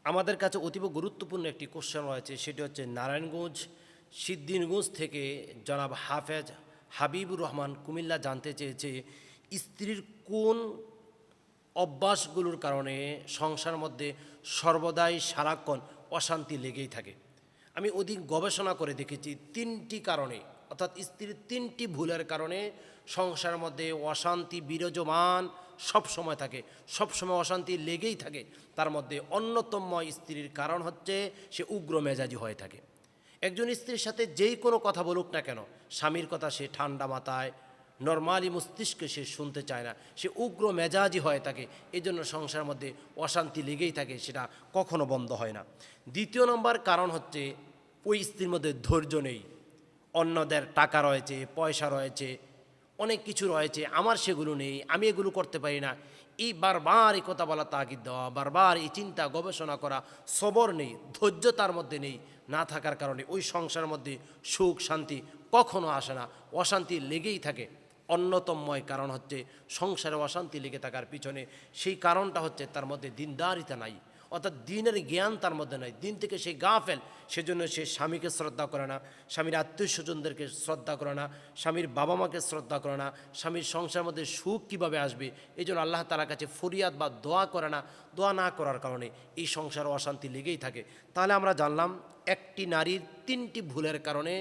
আমাদের কাছে অতীব গুরুত্বপূর্ণ একটি কোশ্চেন রয়েছে, সেটি হচ্ছে নারায়ণগঞ্জ সিদ্দিনগঞ্জ থেকে জনাব হাফেজ হাবিবুর রহমান কুমিল্লা জানতে চেয়েছে স্ত্রীর কোন অভ্যাসগুলোর কারণে সংসার মধ্যে সর্বদাই সারাক্ষণ অশান্তি লেগেই থাকে। আমি অধিক গবেষণা করে দেখেছি তিনটি কারণে, অর্থাৎ স্ত্রীর তিনটি ভুলের কারণে সংসারের মধ্যে অশান্তি বিরাজমান সবসময় থাকে, সবসময় অশান্তি লেগেই থাকে। তার মধ্যে অন্যতম স্ত্রীর কারণ হচ্ছে সে উগ্র মেজাজি হয়ে থাকে। একজন স্ত্রীর সাথে যেই কোনো কথা বলুক না কেন, স্বামীর কথা সে ঠান্ডা মাথায় নর্মালি মস্তিষ্কে সে শুনতে চায় না, সে উগ্র মেজাজি হয়ে থাকে। এই জন্য সংসারের মধ্যে অশান্তি লেগেই থাকে, সেটা কখনো বন্ধ হয় না। দ্বিতীয় নম্বর কারণ হচ্ছে ওই স্ত্রীর মধ্যে ধৈর্য নেই। অন্যদের টাকা রয়েছে, পয়সা রয়েছে, অনেক কিছু রয়েছে, আমার সেগুলো নেই, আমি এগুলো করতে পারি না। এই বারবার এই কথা বলা, তাগিদ দেওয়া, বারবার এই চিন্তা গবেষণা করা, সবর নেই, ধৈর্য তার মধ্যে নেই। না থাকার কারণে ওই সংসারের মধ্যে সুখ শান্তি কখনো আসে না, অশান্তি লেগেই থাকে। অন্যতম কারণ হচ্ছে সংসারে অশান্তি লেগে থাকার পিছনে সেই কারণটা হচ্ছে তার মধ্যে দিনদারিতা নাই, অর্থাৎ দিনের জ্ঞান তার মধ্যে নাই, দিন থেকে সে গাফেল। সেজন্য সে স্বামীকে শ্রদ্ধা করে না, স্বামীর আত্মীয় স্বজনদেরকে শ্রদ্ধা করে না, স্বামীর বাবা মাকে শ্রদ্ধা করে না, স্বামীর সংসারের মধ্যে সুখ কীভাবে আসবে এই জন্য আল্লাহ তাআলার কাছে ফরিয়াদ বা দোয়া করে না। দোয়া না করার কারণে এই সংসারে অশান্তি লেগেই থাকে। তাহলে আমরা জানলাম একটি নারীর তিনটি ভুলের কারণে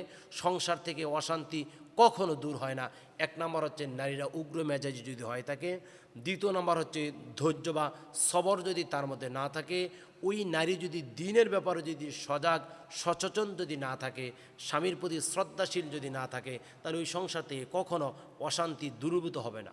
সংসার থেকে অশান্তি কখনো দূর হয় না। এক নম্বর হচ্ছে নারীরা উগ্র মেজাজি যদি হয়ে থাকে। দ্বিতীয় নম্বর হচ্ছে ধৈর্য বা সবর যদি তার মধ্যে না থাকে। ওই নারী যদি দিনের ব্যাপারে যদি সজাগ সচেতন যদি না থাকে, স্বামীর প্রতি শ্রদ্ধাশীল যদি না থাকে, তাহলে ওই সংসার থেকে কখনো অশান্তি দূরীভূত হবে না।